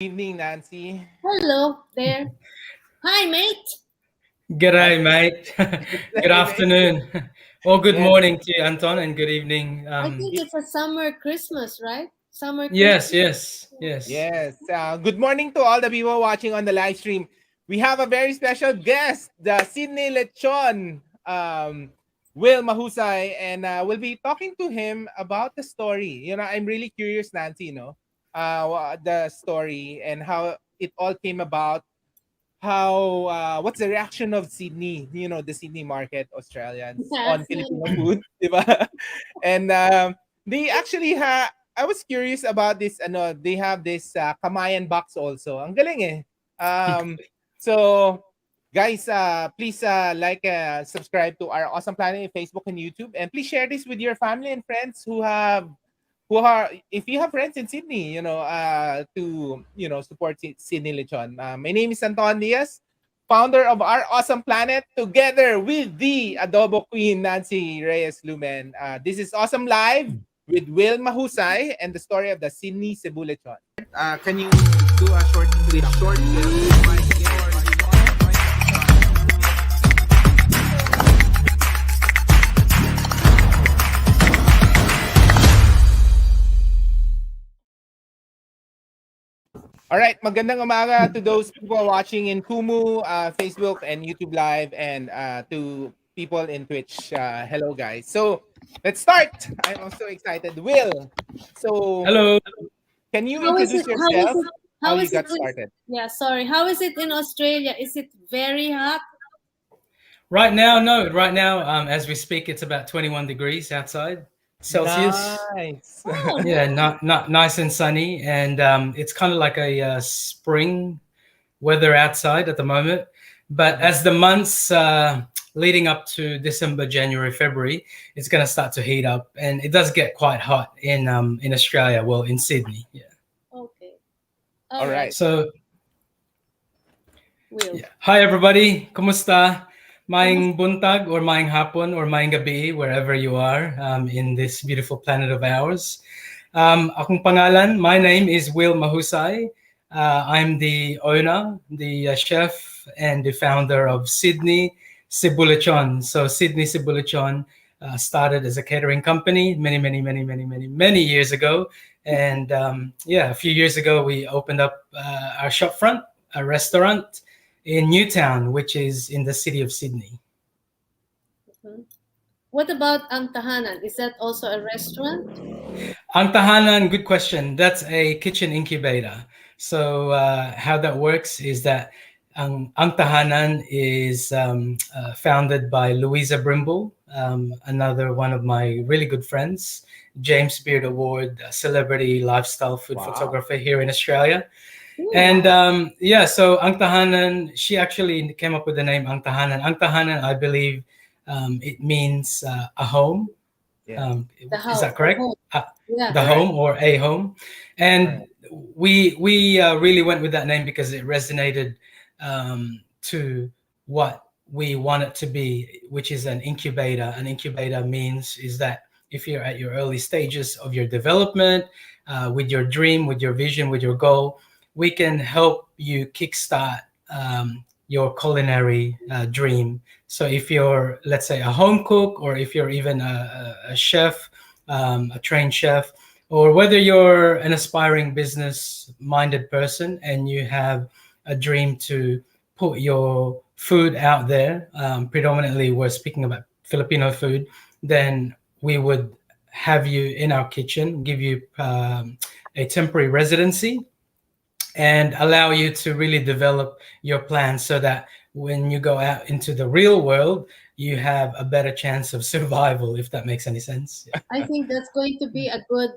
Evening, Nancy. Hello there. Hi, mate. G'day, Hi. mate. Good Hey, mate. afternoon. Or good Yes, morning to you, Anton, and good evening. I think y- it's a summer Christmas, right? Summer Yes, Christmas. yes, yes. yes. Good morning to all the people watching on the live stream. We have a very special guest, the Sydney Lechon, Will Mahusay, and we'll be talking to him about the story. I'm really curious, Nancy. The story and how it all came about. How what's the reaction of Sydney? The Sydney market Australians Yeah, on same. Filipino food, diba? And they actually I was curious about this. They have this Kamayan box also. Ang galing eh. So guys, please subscribe to our Awesome Planet Facebook and YouTube, and please share this with your family and friends who are if you have friends in Sydney, to support Sydney Lechon. My name is Anton Diaz, founder of our Awesome Planet, together with the Adobo Queen Nancy Reyes Lumen. This is Awesome Live with Will Mahusay and the story of the Sydney Cebu Lechon. Can you do a short clip? Short clip. All right, magandang umaga to those people watching in Kumu, Facebook, and YouTube Live, and to people in Twitch. Hello, guys. So let's start. I'm also excited. Will, so Hello. can you How is introduce it? How is yourself? it? How How you is it? got started? Yeah, sorry. How is it in Australia? Is it very hot? Right now, no. Right now, as we speak, it's about 21 degrees outside Celsius. Nice. Oh, Yeah, not nice and sunny, and it's kind of like a spring weather outside at the moment. But as the months leading up to December, January, February, it's going to start to heat up, and it does get quite hot in Australia. Well, in Sydney, yeah. okay. All All right. right. So Will. yeah. Hi everybody, kumusta? Kamusta? Maing buntag or maing hapon or maing gabi, wherever you are in this beautiful planet of ours. Akong pangalan, my name is Will Mahusay. I'm the owner, the chef, and the founder of Sydney Cebu Lechon. So Sydney Cebu Lechon started as a catering company many years ago. And yeah, a few years ago, we opened up our shop front, a restaurant in Newtown, which is in the city of Sydney. Mhm. What about Antahanan? Is that also a restaurant? Antahanan, good question. That's a kitchen incubator. So how that works is that Antahanan is founded by Louisa Brimble, another one of my really good friends, James Beard Award celebrity lifestyle food Wow. photographer here in Australia. Ooh, And yeah, so Antahanan, she actually came up with the name Antahanan. Antahanan, I believe, it means a home. Yeah. Um, the is house, that the correct? home. Yeah. The Correct. home or a home, Correct. and we really went with that name because it resonated to what we want it to be, which is an incubator. An incubator means is that if you're at your early stages of your development, with your dream, with your vision, with your goal, we can help you kickstart your culinary dream. So if you're, let's say, a home cook, or if you're even a chef, a trained chef, or whether you're an aspiring business minded person and you have a dream to put your food out there, predominantly we're speaking about Filipino food, then we would have you in our kitchen, give you a temporary residency, and allow you to really develop your plan so that when you go out into the real world, you have a better chance of survival, if that makes any sense. Yeah. I think that's going to be a good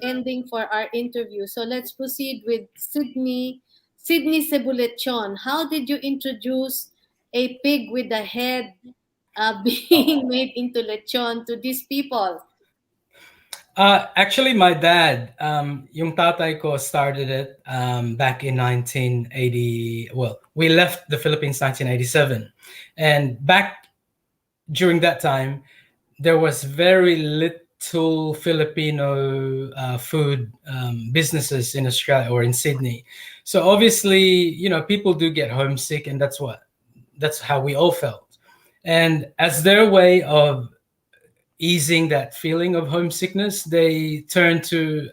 ending for our interview. So let's proceed with Sydney Cebu Lechon. How did you introduce a pig with a head being made into lechon to these people? Actually, my dad, yung tatay ko started it back in 1980. Well, we left the Philippines 1987. And back during that time, there was very to Filipino food businesses in Australia or in Sydney. So obviously, people do get homesick, and that's how we all felt. And as their way of easing that feeling of homesickness, they turn to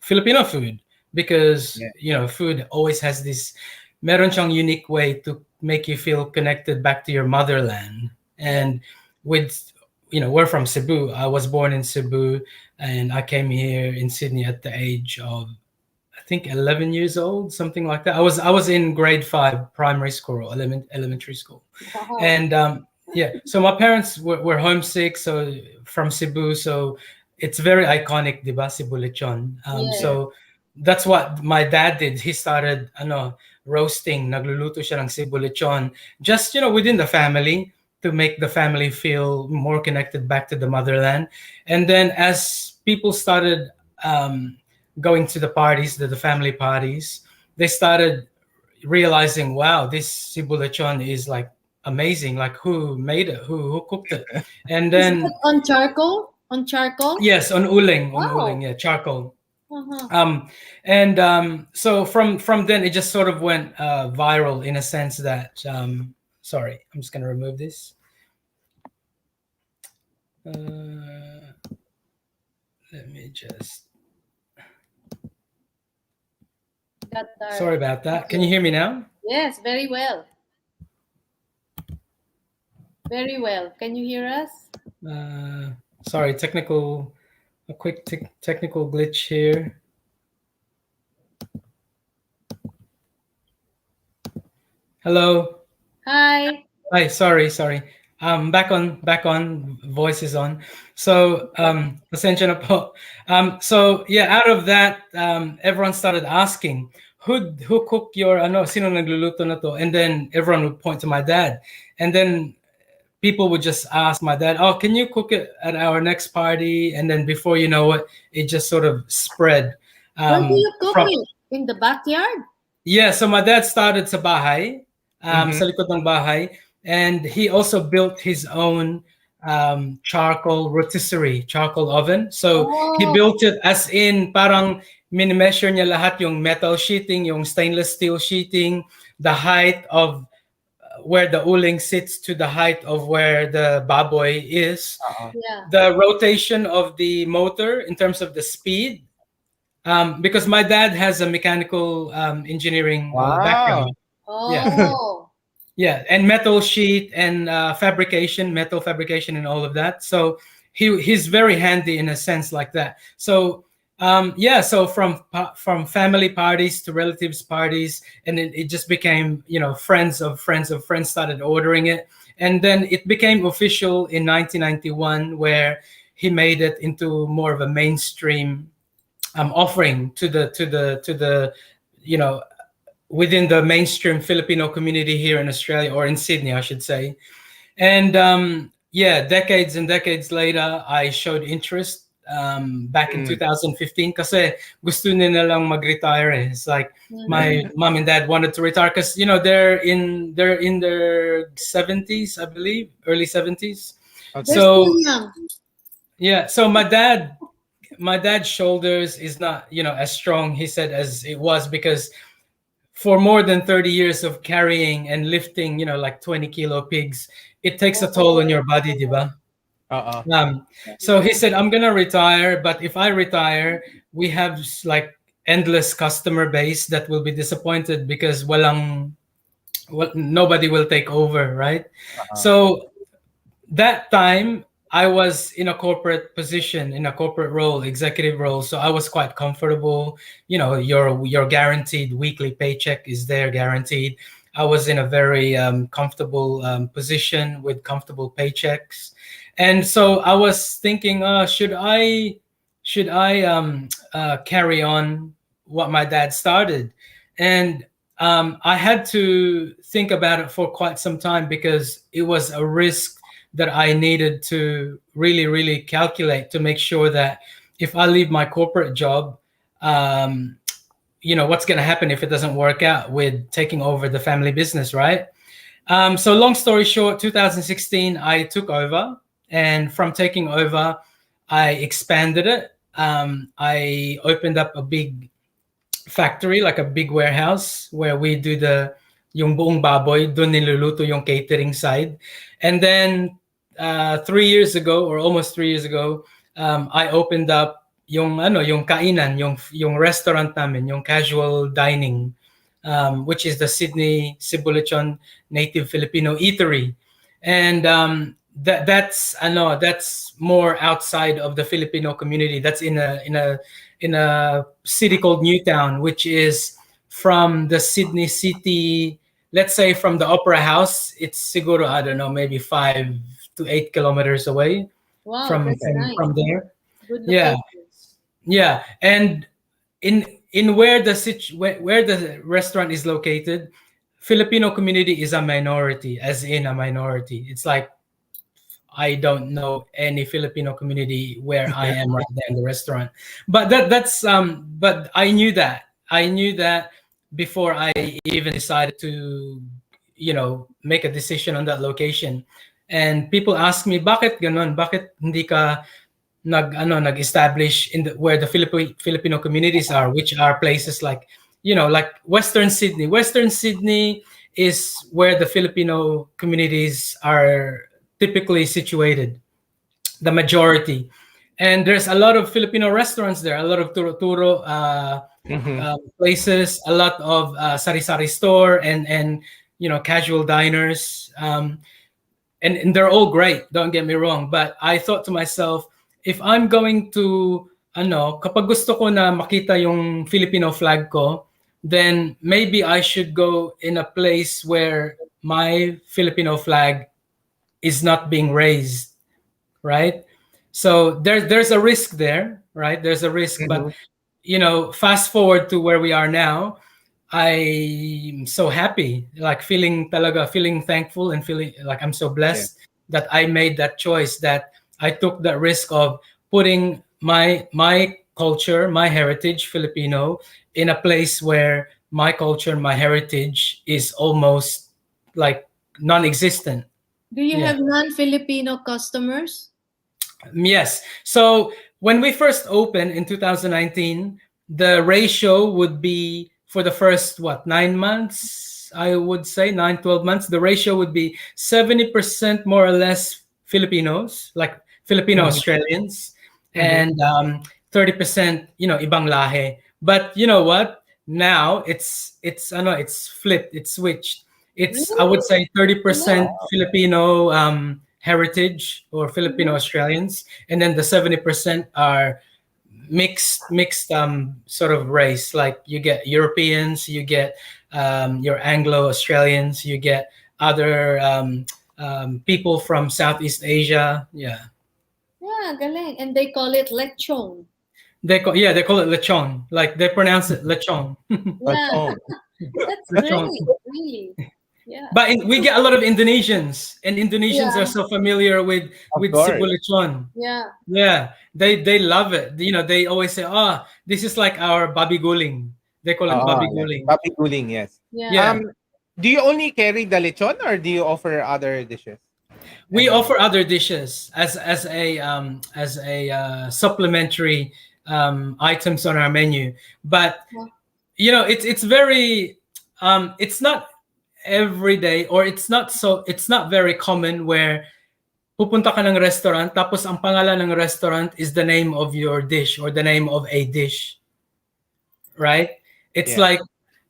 Filipino food because Yeah. food always has this meron siyang unique way to make you feel connected back to your motherland. And with we're from Cebu. I was born in Cebu, and I came here in Sydney at the age of, I think, 11 years old, something like that. I was in grade 5 primary school or elementary school. Wow. And yeah, so my parents were homesick, so from Cebu, so it's very iconic, diba, Cebu Lechon. Yes. So that's what my dad did. He started roasting, nagluluto siya ng Cebu Lechon, just within the family, to make the family feel more connected back to the motherland. And then as people started going to the parties, the family parties, they started realizing, wow, this Cebu Lechon is like amazing. Like, who made it? Who cooked it? And Is then that on charcoal? On charcoal? yes, on uling, Wow. yeah, charcoal. Uh-huh. And so from then it just sort of went viral, in a sense that sorry, I'm just gonna remove this. Let me just. Got our- Sorry about that. Can you hear me now? Yes, very well. Very well. Can you hear us? Sorry, a quick technical glitch here. Hello. Hi. Hi. Sorry. Back on. Voice is on. So pasensya na po. So yeah, out of that, everyone started asking, who cooked your sino nagluluto na to? And then everyone would point to my dad, and then people would just ask my dad, "Oh, can you cook it at our next party?" And then before you know it, it just sort of spread. Where do you cook from- it? In the backyard? Yeah, so my dad started sa bahay, Mhm. sa likod ng bahay, and he also built his own charcoal rotisserie, charcoal oven. So he Oh. built it as in parang minimeasure niya lahat, yung metal sheeting, yung stainless steel sheeting, the height of where the uling sits to the height of where the baboy is, Yeah. the rotation of the motor in terms of the speed. Because my dad has a mechanical engineering Wow. background. Oh. Yeah, and metal sheet and metal fabrication, and all of that. So he's very handy in a sense like that. So yeah, so from family parties to relatives parties, and it just became friends of friends of friends started ordering it, and then it became official in 1991, where he made it into more of a mainstream offering to the within the mainstream Filipino community here in Australia, or in Sydney, I should say. And yeah, decades and decades later, I showed interest back in 2015 kasi gusto nila lang mag-retire. It's like my mom and dad wanted to retire because they're in their 70s, I believe, early 70s. Okay. They're So still young. yeah, so my dad's shoulders is not as strong, he said, as it was, because for more than 30 years of carrying and lifting like 20-kilo pigs, it takes a toll on your body, diba? So he said, I'm gonna retire, but if I retire, we have like endless customer base that will be disappointed because nobody will take over, right? So that time I was in a corporate position, in a corporate role, executive role. So I was quite comfortable. Your guaranteed weekly paycheck is there, guaranteed. I was in a very comfortable position with comfortable paychecks, and so I was thinking, should I carry on what my dad started? And I had to think about it for quite some time because it was a risk that I needed to really, really calculate to make sure that if I leave my corporate job, what's going to happen if it doesn't work out with taking over the family business, right? So long story short, 2016, I took over. And from taking over, I expanded it. I opened up a big factory, like a big warehouse where we do yung buong baboy, dun niluluto yung catering side. And then 3 years ago, or almost 3 years ago, I opened up yung kainan, yung restaurant namin, yung casual dining, which is the Sydney Cebu Lechon Native Filipino Eatery. And that's more outside of the Filipino community. That's in a city called Newtown, which is from the Sydney city. Let's say from the Opera House, it's siguro, I don't know, maybe 5 to 8 kilometers away Wow, from that's from, nice. from there. Good Yeah, location. yeah, and in where where the restaurant is located, Filipino community is a minority, as in a minority. It's like I don't know any Filipino community where I am right there in the restaurant. But but I knew that. I knew that before I even decided to, make a decision on that location. And people ask me, bakit ganon? Bakit hindi ka nag-establish in where the Filipino communities are, which are places like, like Western Sydney. Western Sydney is where the Filipino communities are typically situated, the majority. And there's a lot of Filipino restaurants there, a lot of turo-turo places, a lot of sari-sari store and casual diners. And they're all great, don't get me wrong. But I thought to myself, if I'm going to, kapag gusto ko na makita yung Filipino flag ko, then maybe I should go in a place where my Filipino flag is not being raised, right? So there's a risk there, right? There's a risk, but fast forward to where we are now, I'm so happy, like feeling thankful and feeling like I'm so blessed that I made that choice, that I took that risk of putting my culture, my heritage, Filipino, in a place where my culture, my heritage is almost like non-existent. Do you Yeah. have non-Filipino customers? Yes. So when we first opened in 2019, the ratio would be for the first, 9 months, I would say 12 months, the ratio would be 70% more or less Filipinos, like Filipino-Australians, and 30%, ibang lahi. But you know what? Now it's flipped, it's switched. It's, I would say, 30% Filipino heritage or Filipino-Australians, and then the 70% are mixed sort of race. Like you get Europeans, you get your Anglo-Australians, you get other people from Southeast Asia. Yeah. Yeah, galing. And they call it lechon. They call it lechon. Like they pronounce it lechon. Yeah, that's Lechon. great. Really. Yeah. But we get a lot of Indonesians, and Indonesians Yeah. are so familiar with course. Cebu Lechon. Yeah. Yeah, they love it. They always say, this is like our babi guling. They call it babi guling. Babi guling, yes. Yeah. Yeah. Do you only carry the lechon or do you offer other dishes? We offer other dishes as a supplementary items on our menu, but it's very it's not every day, or it's not very common where pupunta ka ng restaurant tapos ang pangalan ng restaurant is the name of your dish or the name of a dish, right? It's like,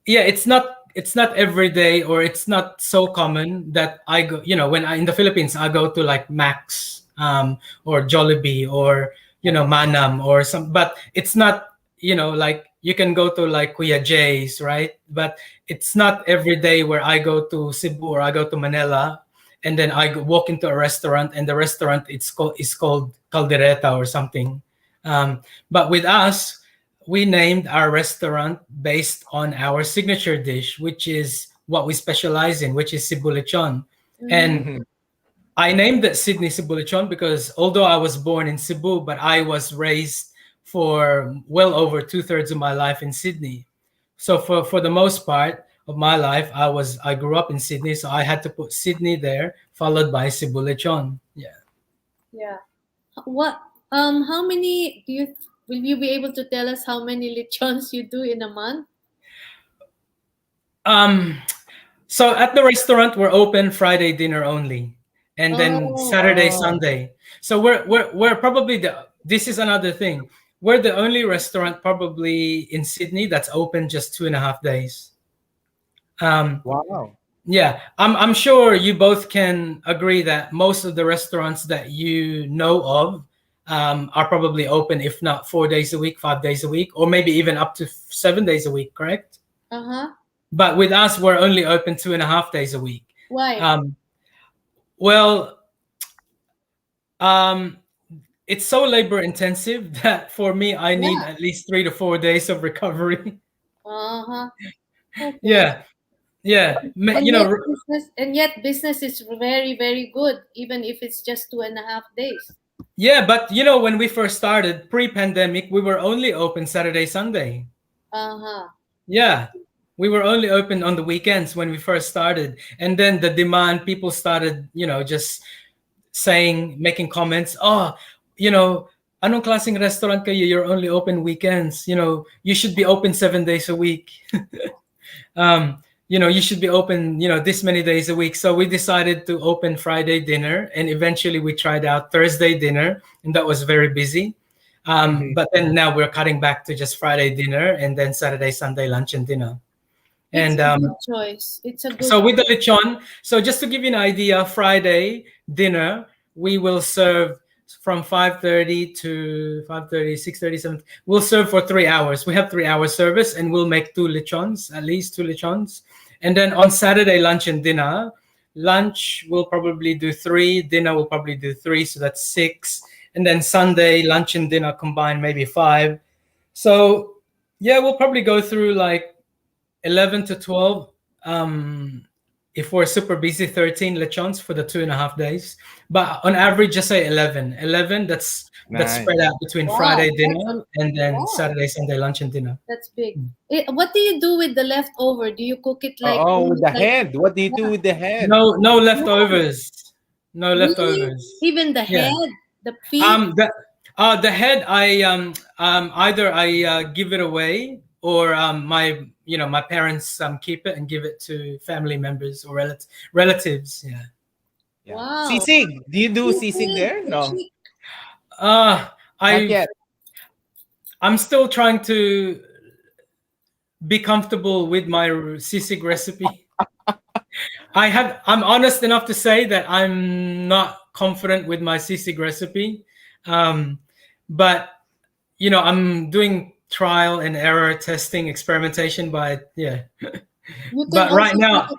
it's not every day, or it's not so common that I go, when in the Philippines, I go to like Max or Jollibee or, Manam or some, but it's not, like you can go to like Kuya J's, right? But it's not every day where I go to Cebu or I go to Manila and then I walk into a restaurant and the restaurant is called Caldereta or something. But with us, we named our restaurant based on our signature dish, which is what we specialize in, which is Cebu Lechon. And I named it Sydney Cebu Lechon because although I was born in Cebu, but I was raised for well over 2/3 of my life in Sydney. So for the most part of my life, I grew up in Sydney, so I had to put Sydney there, followed by Cebu Lechon. Yeah. Yeah. What How many will you be able to tell us how many lechons you do in a month? Um, so at the restaurant, we're open Friday dinner only, and then Oh, Saturday, Oh, Sunday. So we're probably the. This is another thing. We're the only restaurant probably in Sydney that's open just 2.5 days. Um, wow. yeah, I'm sure you both can agree that most of the restaurants that you know of are probably open, if not 4 days a week, 5 days a week, or maybe even up to 7 days a week. Correct? uh-huh. But with us, we're only open 2.5 days a week. Why? Um, well, um, it's so labor intensive that for me, I need Yeah. at least 3 to 4 days of recovery. Uh-huh. Okay. Yeah, yeah. And You yet know, business is very, very good, even if it's just 2.5 days. yeah. But you know, when we first started pre-pandemic, we were only open Saturday, Sunday. Uh-huh. Yeah, we were only open on the weekends when we first started, and then the demand, people started, just saying, making comments. Oh, you know, anong klaseng restaurant kayo? You're only open weekends. You should be open 7 days a week. You should be open, this many days a week. So we decided to open Friday dinner, and eventually we tried out Thursday dinner, and that was very busy. Mhm. But then now we're cutting back to just Friday dinner and then Saturday, Sunday lunch and dinner. It's And a good choice. It's a good so with the lechon, so just to give you an idea, Friday dinner, we will serve from 5:30 to 5:30, 6:30, 7. We'll serve for 3 hours. We have 3 hour service, and we'll make two lechons, at least two lechons. And then on Saturday, lunch and dinner. Lunch we'll probably do three, dinner we'll probably do three, so that's six. And then Sunday, lunch and dinner combined, maybe five. So yeah, we'll probably go through like 11 to 12. If we're super busy, 13 lechons for the 2.5 days. But on average, just say 11. 11, that's Nice. spread out between wow. Friday dinner and then Wow. Saturday, Sunday lunch and dinner. That's big. What do you do with the leftover? Do you cook it like Oh, with almost the like head. What do you do yeah. with the head? No Yeah. leftovers. No Really? leftovers. Even the Yeah. head, the feet? The head, I either I give it away, or my parents keep it and give it to family members or relatives. Yeah. Yeah. Wow. Sisig. Do you do sisig Sisig, there? the No, cheek. Uh not I yet. I'm still trying to be comfortable with my sisig recipe. I'm honest enough to say that I'm not confident with my sisig recipe. Um, but I'm doing trial and error testing, experimentation, but yeah. You can But right also now, try,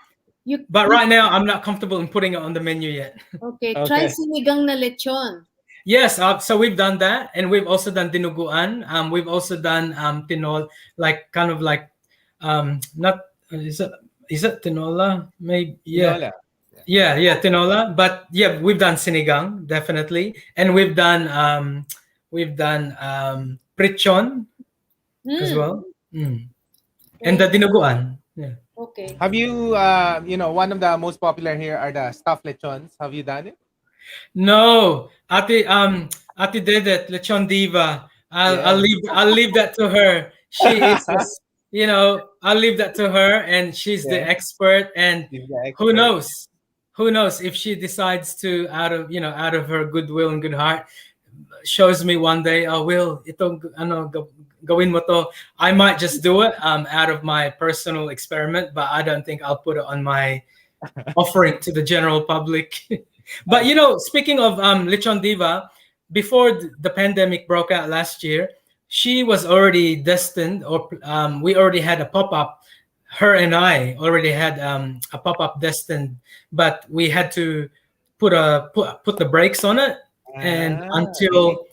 you, but you right now I'm not comfortable in putting it on the menu yet. okay, try Okay. sinigang na lechon. Yes, so we've done that, and we've also done dinuguan. We've also done tinol, like kind of like not is it tinola? Maybe, yeah. Tinola. Yeah, tinola. But yeah, we've done sinigang definitely, and we've done prichon as Hmm. well, and the Okay. dinuguan. Yeah. Okay. Have you, one of the most popular here are the stuffed lechons. Have you done it? No, Ate Dedet, Lechon Diva. I'll Yeah. leave that to her. She is just, I'll leave that to her, and she's the Yeah. expert. And She's the who expert. knows? Who knows if she decides to, out of her goodwill and good heart, shows me one day, oh, Will, ito ano gawin mo to. I might just do it out of my personal experiment, but I don't think I'll put it on my offering to the general public. But speaking of Lechon Diva, before the pandemic broke out last year, she was already destined, or we already had a pop up. Her and I already had a pop up destined, but we had to put the brakes on it, and Okay. until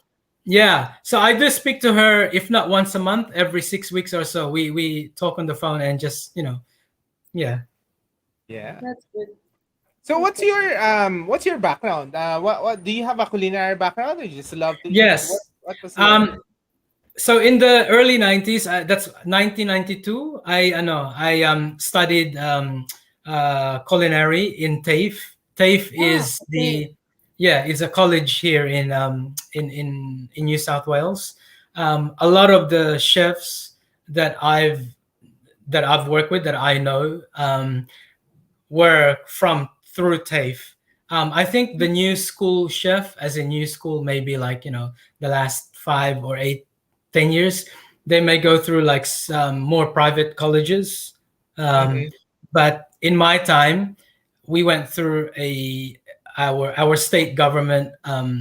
yeah. So I do speak to her, if not once a month, every 6 weeks or so. We talk on the phone and just yeah. Yeah. That's good. So Okay. what's your background? What do you have a culinary background, or you just love to eat? Yes. What was your Um, so in the early 90s, that's 1992, I studied culinary in TAFE. TAFE Ah, is okay. yeah, it's a college here in New South Wales. A lot of the chefs that I've worked with, that I know, were from through TAFE. I think the new school chef, as a new school, maybe like, the last 5 or 8, 10 years, they may go through like some more private colleges. Um, Mhm. but in my time, we went through our state government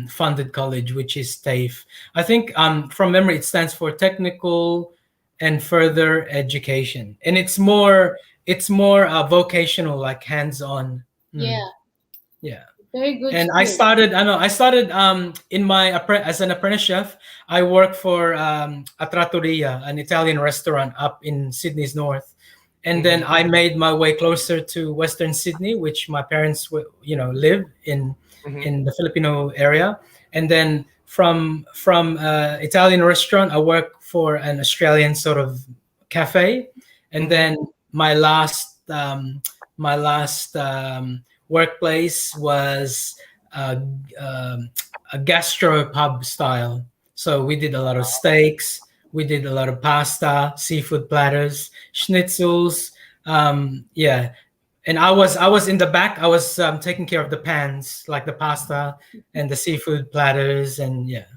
funded college, which is TAFE. I think from memory it stands for Technical and Further Education, and it's more vocational, like hands-on. Yeah, Yeah. very good And I school. started, in my as an apprentice chef. I worked for a trattoria, an Italian restaurant up in Sydney's north, and then Mhm. I made my way closer to Western Sydney, which my parents live Mhm. in the Filipino area. And then from Italian restaurant, I worked for an Australian sort of cafe. And Mhm. then my last workplace was uh, um, a gastro pub style. So we did a lot of steaks, we did a lot of pasta, seafood platters, schnitzels. Yeah, and I was in the back. I was taking care of the pans, like the pasta and the seafood platters, and yeah.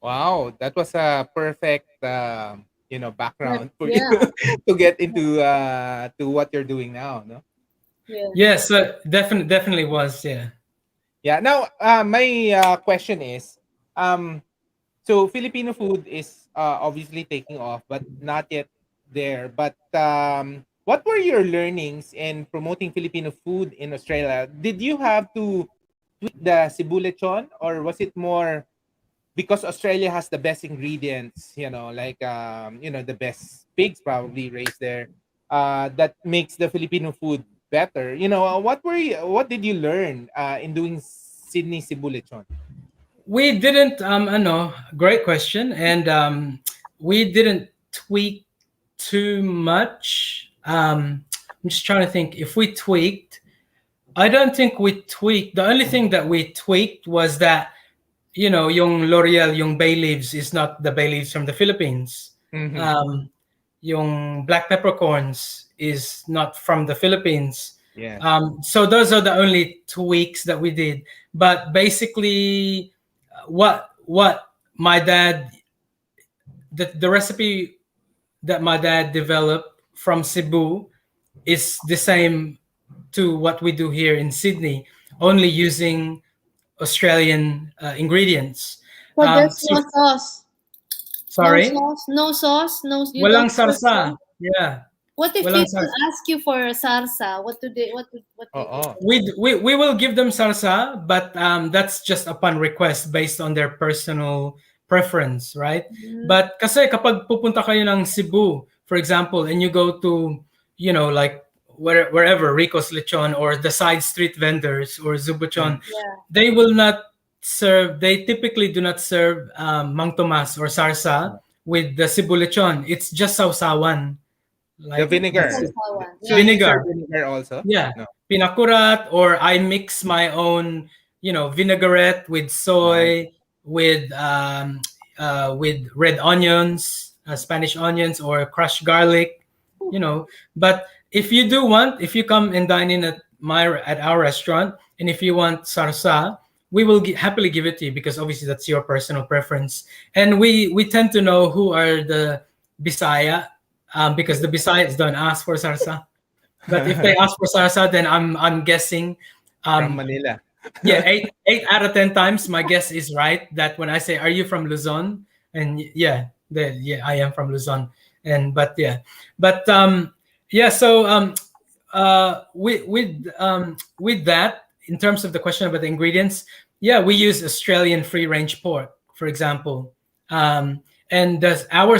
Wow, that was a perfect, But background for you yeah, to get into to what you're doing now, no? yeah. Yes, so definitely was, yeah. Yeah. Now, my question is, um, so Filipino food is obviously taking off, but not yet there. But what were your learnings in promoting Filipino food in Australia? Did you have to tweak the Cebu Lechon, or was it more because Australia has the best ingredients, like the best pigs probably raised there, that makes the Filipino food better. What did you learn in doing Sydney Cebu Lechon? We didn't, great question. And we didn't tweak too much. I'm just trying to think if we tweaked. I don't think we tweaked. The only thing that we tweaked was that, yung L'Oreal, yung bay leaves is not the bay leaves from the Philippines. Mm-hmm. Um, yung black peppercorns is not from the Philippines. Yes. So those are the only tweaks that we did. But basically, what my dad, the recipe that my dad developed from Cebu is the same to what we do here in Sydney, only using Australian ingredients. So there's So no sauce. No sorry, sauce, no sauce, no. You don't walang put sarsa. sauce. Yeah, What if walang people sarsa. ask you for sarsa? What do they? What do you Oh. do? We will give them salsa, but that's just upon request based on their personal preference, right? Mhm. But kasi kapag pupunta kayo ng Cebu, for example, and you go to, like wherever, Rico's Lechon or the side street vendors or Zubuchon, Mhm. Yeah. they will not serve, they typically do not serve Mang Tomas or sarsa with the Cebu Lechon. It's just sausawan. The Like vinegar. that's Sausawan. So Yeah. you vinegar. serve vinegar also? Yeah, No. pinakurat, or I mix my own, vinaigrette with Nice. soy, with red onions, Spanish onions, or crushed garlic, But if you come and dine in at our restaurant, and if you want sarsa, we will happily give it to you, because obviously that's your personal preference, and we tend to know who are the Bisaya, because the Bisayas don't ask for sarsa. But if they ask for salsa, then I'm guessing, From um, Manila. yeah, eight out of 10 times, my guess is right. That when I say, "Are you from Luzon?" and yeah, I am from Luzon. And but yeah, but yeah. So with that, in terms of the question about the ingredients, yeah, we use Australian free range pork, for example. And does our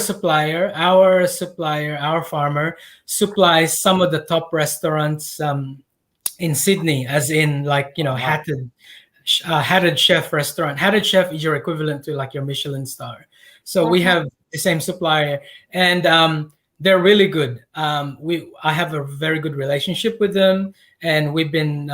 farmer supplies some of the top restaurants in Sydney, as in, like, Wow. Hatted Chef restaurant. Hatted Chef is your equivalent to like your Michelin star. So we Uh-huh. have the same supplier, and they're really good. I have a very good relationship with them, and we've been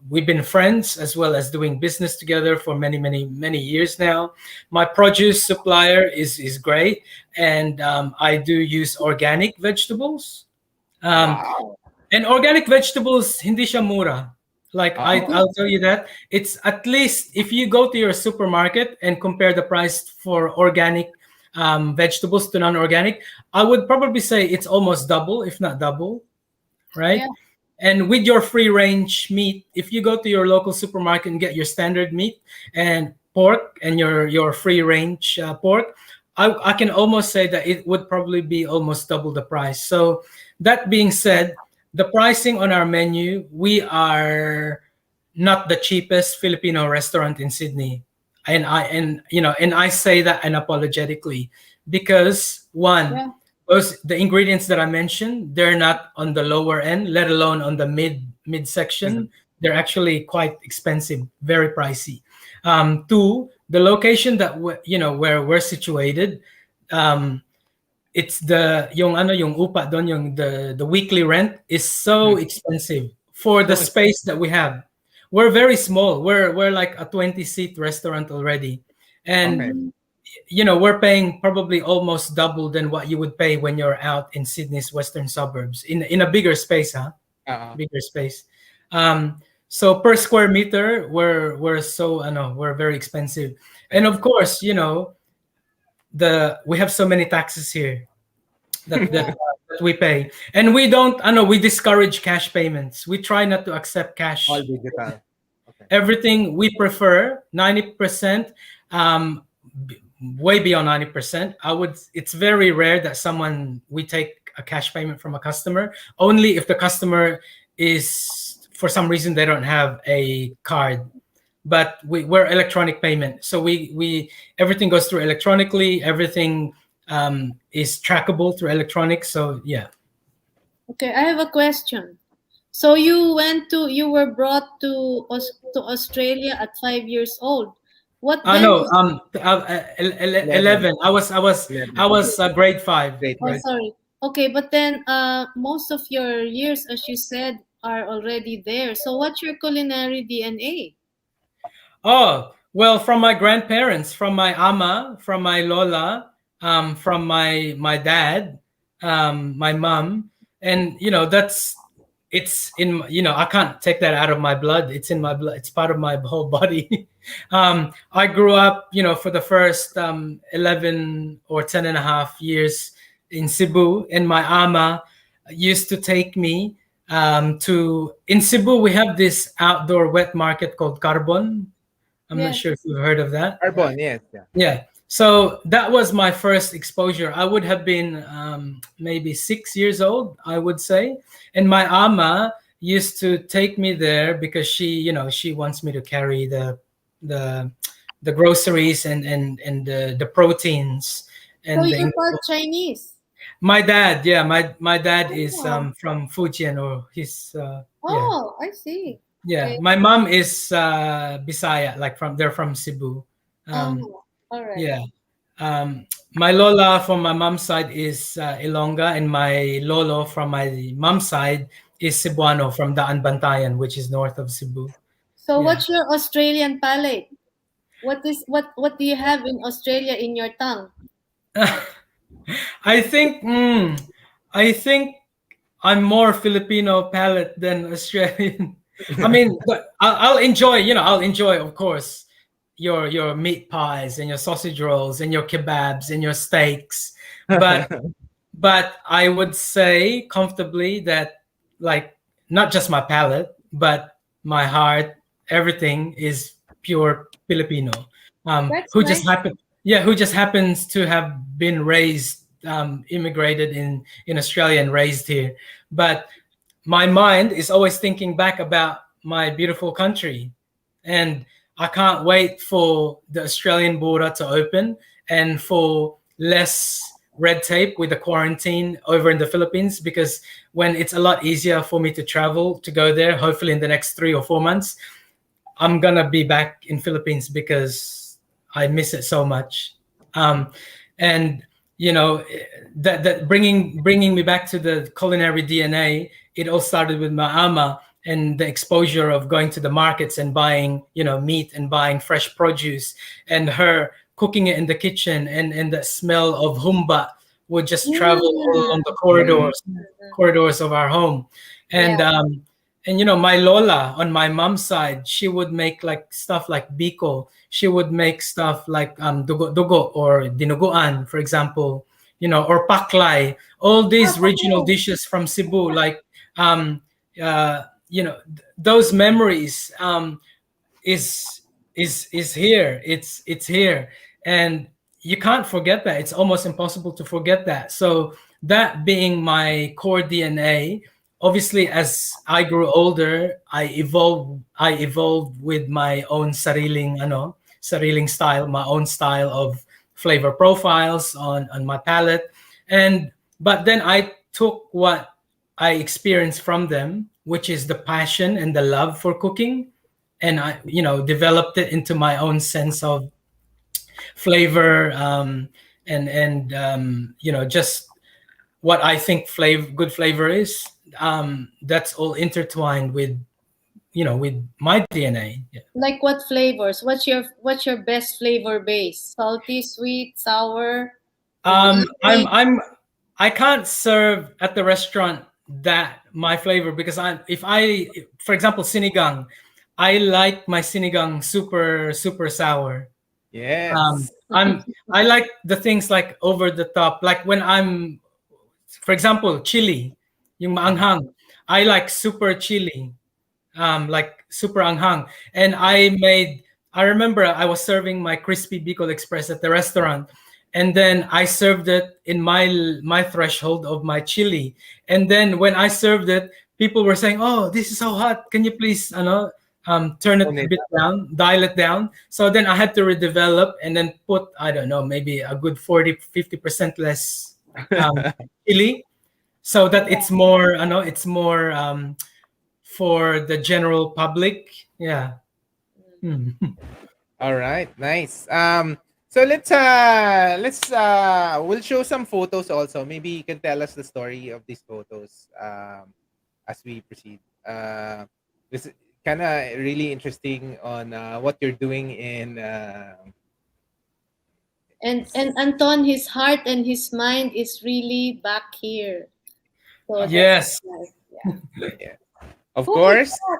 we've been friends as well as doing business together for many years now. My produce supplier is great, and I do use organic vegetables. Wow. And organic vegetables, hindi siya mura. Like Oh. I'll tell you that it's at least, if you go to your supermarket and compare the price for organic vegetables to non-organic, I would probably say it's almost double, if not double, right? Yeah. And with your free range meat, if you go to your local supermarket and get your standard meat and pork and your free range pork, I can almost say that it would probably be almost double the price. So that being said, the pricing on our menu, we are not the cheapest Filipino restaurant in Sydney. And I say that unapologetically, because one, Yeah. the ingredients that I mentioned, they're not on the lower end, let alone on the mid section. They're actually quite expensive, very pricey. Two, the location that where we're situated, it's yung upa don, the weekly rent is so expensive for the So it's space that we have. We're very small. We're like a 20-seat restaurant already, and okay. Mhm. we're paying probably almost double than what you would pay when you're out in Sydney's western suburbs in a bigger space, bigger space. So per square meter, we're very expensive, and of course, we have so many taxes here that we pay, and we don't. I know we discourage cash payments. We try not to accept cash. All digital. Okay. Everything we prefer 90%, way beyond 90%. It's very rare that we take a cash payment from a customer, only if the customer is, for some reason, they don't have a card. But we're electronic payment, so we everything goes through electronically. Everything is trackable through electronics. So yeah. Okay, I have a question. So you were brought to Australia at 5 years old. What then? No, 11. I was 11. grade 5. Great. Oh, Right. sorry. Okay, but then most of your years, as you said, are already there. So what's your culinary DNA? Oh, well, from my grandparents, from my ama, from my lola, from my dad, my mom, and it's in, I can't take that out of my blood. It's in my blood. It's part of my whole body. I grew up, for the first 11 or 10 and a half years in Cebu, and my ama used to take me in Cebu. We have this outdoor wet market called Carbon. I'm not Yes. sure if you've heard of that. Carbon. Yes. Yeah. Yeah. So that was my first exposure. I would have been maybe 6 years old, I would say. And my ama used to take me there because she wants me to carry the groceries and the proteins and So you're part Chinese. my dad. Yeah, my dad is Oh. from Fujian, or he's yeah. Oh, I see. Yeah, Okay. my mom is Bisaya, like they're from Cebu. Oh, all right. Yeah. My lola from my mom's side is Ilongga, and my lolo from my mom's side is Cebuano from Daan Bantayan, which is north of Cebu. So Yeah. what's your Australian palate? What do you have in Australia in your tongue? I think I'm more Filipino palate than Australian. I mean, but I'll enjoy, of course, your meat pies and your sausage rolls and your kebabs and your steaks, but I would say comfortably that, like, not just my palate, but my heart, everything is pure Filipino. That's Who nice. just happens to have been raised, immigrated in Australia and raised here, but my mind is always thinking back about my beautiful country, and I can't wait for the Australian border to open and for less red tape with the quarantine over in the Philippines, because when it's a lot easier for me to travel to go there, hopefully in the next 3 or 4 months, I'm gonna be back in Philippines because I miss it so much. And you know, that bringing me back to the culinary DNA. It all started with my ama and the exposure of going to the markets and buying, you know, meat and buying fresh produce, and her cooking it in the kitchen, and the smell of humba would just travel all along the Mm. corridors of our home. And Yeah. and you know, my lola on my mom's side, she would make like stuff like biko. She would make stuff like dugo dugo or dinuguan, for example, you know, or paklay. All these regional dishes from Cebu, like um, you know, those memories is is here. It's here, and you can't forget that. It's almost impossible to forget that. So that being my core DNA, obviously as I grew older, I evolved with my own sariling style, my own style of flavor profiles on my palate. And but then I took what I experienced from them, which is the passion and the love for cooking, and I, you know, developed it into my own sense of flavor, and you know, just what I think good flavor is. That's all intertwined with, you know, with my DNA. Yeah. Like what flavors? What's your best flavor base? Salty, sweet, sour, I'm exotic? I can't serve at the restaurant that my flavor, because for example, sinigang, I like my sinigang super sour. Yes. I like the things like over the top, like when I'm, for example, chili, yung maanghang. I like super chili, like super anghang. And I remember I was serving my crispy Bicol Express at the restaurant, and then I served it in my threshold of my chili. And then when I served it, people were saying, "Oh, this is so hot. Can you please, turn it Own a it bit up. down, dial it down?" So then I had to redevelop and then put, I don't know, maybe a good 40-50% less chili, so that it's more, it's more for the general public. Yeah. Hmm. All right, nice. So let's we'll show some photos also. Maybe you can tell us the story of these photos as we proceed. This is kind of really interesting on what you're doing in And Anton, his heart and his mind is really back here. So that's Yes. nice. Yeah. yeah. Of Who is course. that?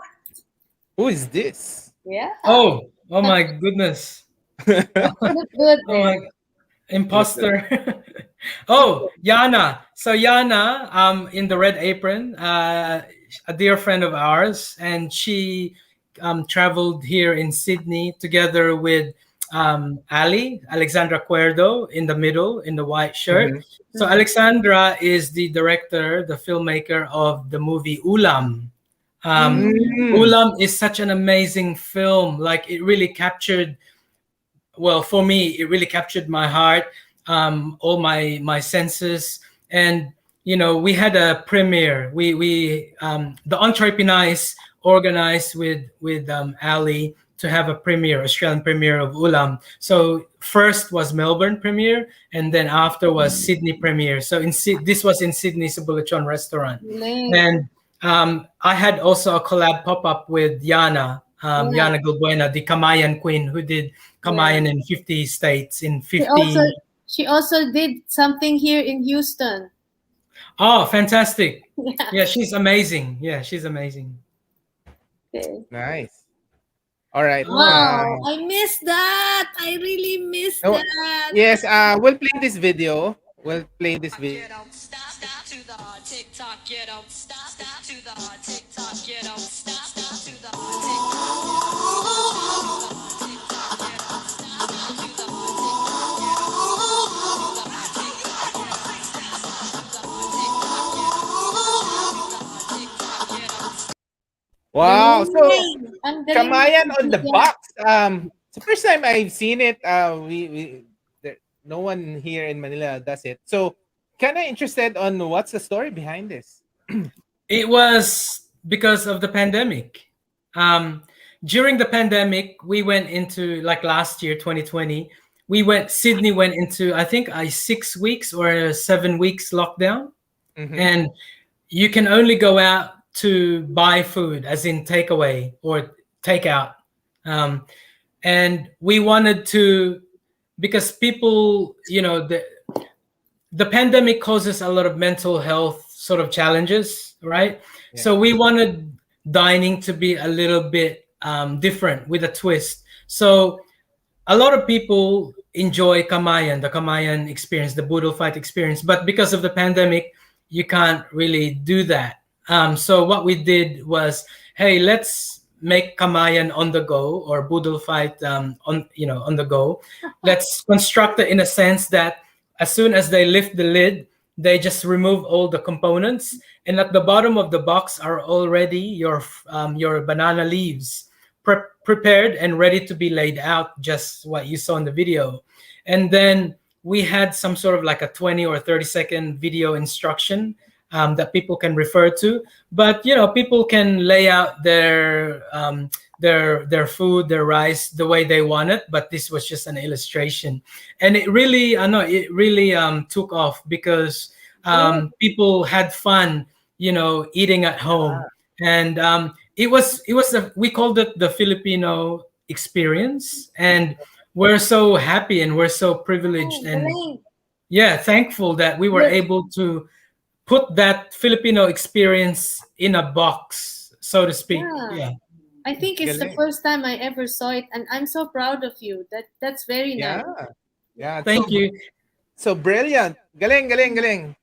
Who is this? Yeah. Oh my goodness. Look good Oh there. my Look good. imposter. Oh, Yana. So Yana, in the red apron, a dear friend of ours, and she traveled here in Sydney together with Ali, Alexandra Cuerdo, in the middle, in the white shirt. Mhm. So Alexandra is the director, the filmmaker of the movie Ulam. Um, Mm. Ulam is such an amazing film. Like, it really captured, well, for me, it really captured my heart, all my senses. And you know, we had a premiere. We the Entrepreneurs organized with Ali to have a premiere, Australian premiere of Ulam. So first was Melbourne premiere, and then after was Sydney premiere. So this was in Sydney, Cebu Lechon restaurant. Nice. And I had also a collab pop up with Yana, Yeah. Yana Gulbuena, the Kamayan queen, who did Yeah. Kamayan in 50 states in She also 50. she also did something here in Houston. Oh, fantastic. Yeah. Yeah, she's amazing. Yeah, she's amazing. Okay. Nice. All right. Wow, I missed that. I really missed No, that. yes, we'll play this video. We'll play this video. Get up, stop to the TikTok. Get up, stop to the TikTok. Get up, stop to the TikTok. Wow. So Galing. Ang galing mo Kamayan on the bigyan. box. It's the first time I've seen it. We no one here in Manila does it. So kind of interested on what's the story behind this. It was because of the pandemic. During the pandemic, we went into, like, last year, 2020, Sydney went into, I think, a 6 weeks or a 7 weeks lockdown, and you can only go out to buy food, as in takeaway or takeout. And we wanted to, because people, the pandemic causes a lot of mental health sort of challenges, right? Yeah. So we wanted dining to be a little bit different with a twist. So a lot of people enjoy Kamayan, the Kamayan experience, the Boodle fight experience, but because of the pandemic, you can't really do that. So what we did was, hey, let's make Kamayan on the go, or Boodle fight on the go. Let's construct it in a sense that as soon as they lift the lid, they just remove all the components, and at the bottom of the box are already your banana leaves prepared and ready to be laid out, just what you saw in the video. And then we had some sort of like a 20 or 30-second video instruction that people can refer to. But people can lay out their food, their rice, the way they want it. But this was just an illustration, and it really, took off because people had fun, eating at home, and we called it the Filipino experience, and we're so happy and we're so privileged and thankful that we were able to put that Filipino experience in a box, so to speak. Yeah. I think it's the first time I ever saw it, and I'm so proud of you. That's very nice. Yeah. Thank you. So brilliant. Galing.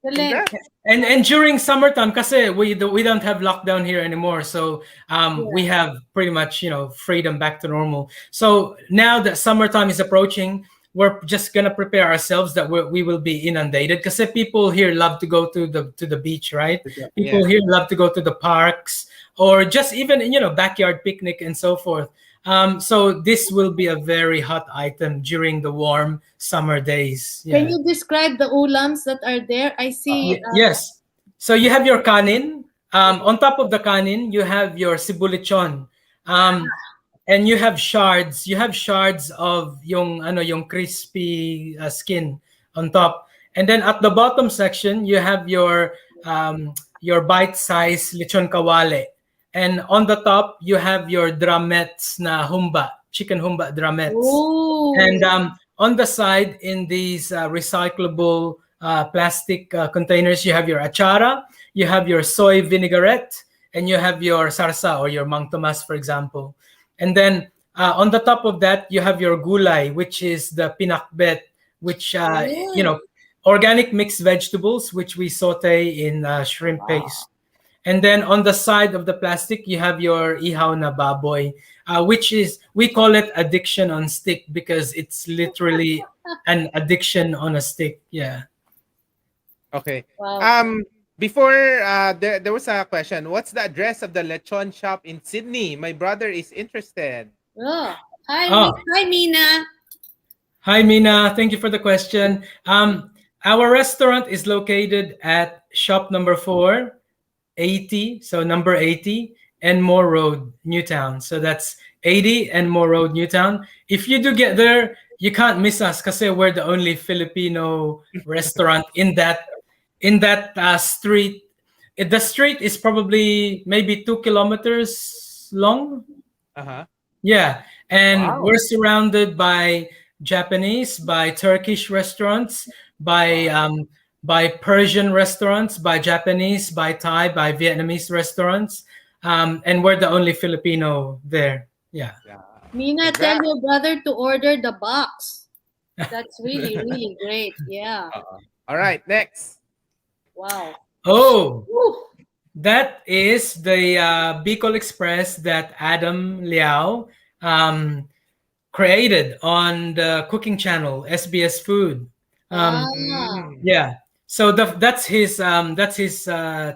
Congrats. And during summertime, kasi we don't have lockdown here anymore, so we have pretty much freedom back to normal. So now that summertime is approaching, we're just gonna prepare ourselves that we will be inundated, because people here love to go to the beach, right? People here love to go to the parks, or just even backyard picnic and so forth. So this will be a very hot item during the warm summer days. Can you describe the ulams that are there? I see. Yes. So you have your kanin. On top of the kanin, you have your Cebu Lechon. And you have shards. You have shards of yung crispy skin on top. And then at the bottom section, you have your bite-sized lechon kawale. And on the top, you have your drumettes na humba, chicken humba drumettes. Ooh. And on the side, in these recyclable plastic containers, you have your achara, you have your soy vinaigrette, and you have your sarsa, or your mang tomas, for example. And then on the top of that, you have your gulay, which is the pinakbet, which, organic mixed vegetables, which we saute in shrimp paste. And then on the side of the plastic, you have your ihaw na baboy, which is, we call it addiction on stick, because it's literally an addiction on a stick. Yeah. Okay. Wow. Before there was a question. What's the address of the lechon shop in Sydney? My brother is interested. Hi, Mina. Hi, Mina. Thank you for the question. Our restaurant is located at shop number 480, so number 80, Enmore Road, Newtown. So that's 80 Enmore Road, Newtown. If you do get there, you can't miss us, because we're the only Filipino restaurant in that street. The street is probably maybe 2 kilometers long. Yeah, and we're surrounded by Japanese, by Turkish restaurants, by Persian restaurants, by Japanese, by Thai, by Vietnamese restaurants, and we're the only Filipino there. Yeah. Mina, tell your brother to order the box. That's really, really great. Yeah. All right, next. Wow. Oh, that is the Bicol Express that Adam Liao created on the cooking channel SBS Food. Yeah. So that's his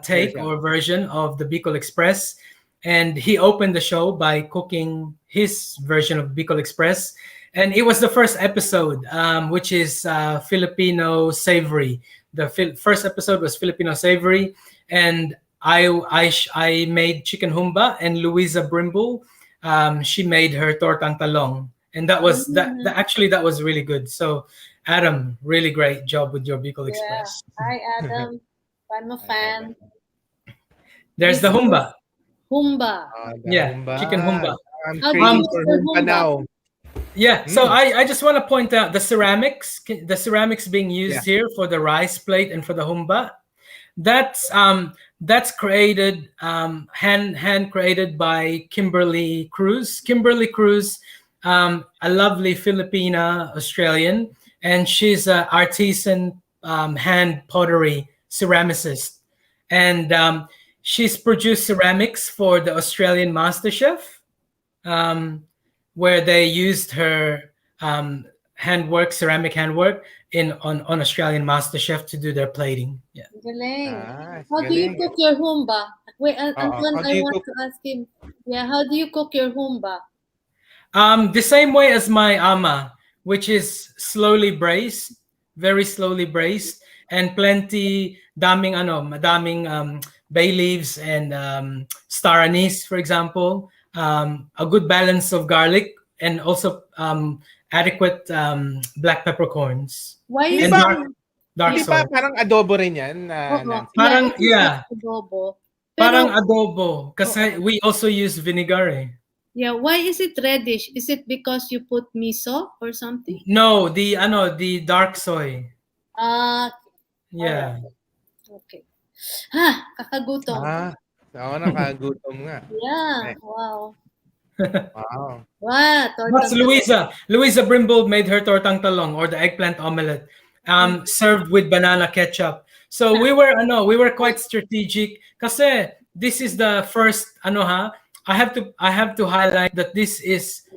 take or version of the Bicol Express, and he opened the show by cooking his version of Bicol Express, and it was the first episode, which is Filipino Savory. The first episode was Filipino Savory, and I made chicken humba, and Louisa Brimble, she made her tortang talong, and that was actually that was really good. So Adam, really great job with your Bicol Yeah. Express. Hi, Adam. I'm a fan. There's This the is humba. humba. The Yeah, humba. chicken humba. I'm How do craving you for make the humba humba? now. Yeah, so I just want to point out the ceramics being used Yeah. here for the rice plate and for the humba. That's created hand created by Kimberly Cruz. Kimberly Cruz, a lovely Filipina Australian, and she's an artisan hand pottery ceramicist, and she's produced ceramics for the Australian MasterChef, um, where they used her ceramic handwork on Australian MasterChef to do their plating. Yeah. Galing. Ah, How do you galing. cook your humba? Wait, Anton, How do I you want cook? to ask him. Yeah, how do you cook your humba? The same way as my ama, which is slowly braised, very slowly braised, and madaming bay leaves and star anise, for example. A good balance of garlic and also adequate black peppercorns Why Hindi is and ba, dark hindi ba soy. parang adobo rin yan, Oo. Nancy? Yeah, Parang I think yeah, it's adobo. parang Pero, adobo kasi oo. we also use vinegar. Yeah, why is it reddish? Is it because you put miso or something? No, the dark soy. Ah, Yeah. okay. Ha, kakagutom. Ako nakagutom nga. Yeah, wow. Wow. Wow, That's Louisa Brimble made her tortang talong or the eggplant omelette, served with banana ketchup. So we were quite strategic kasi this is the first I have to highlight that this is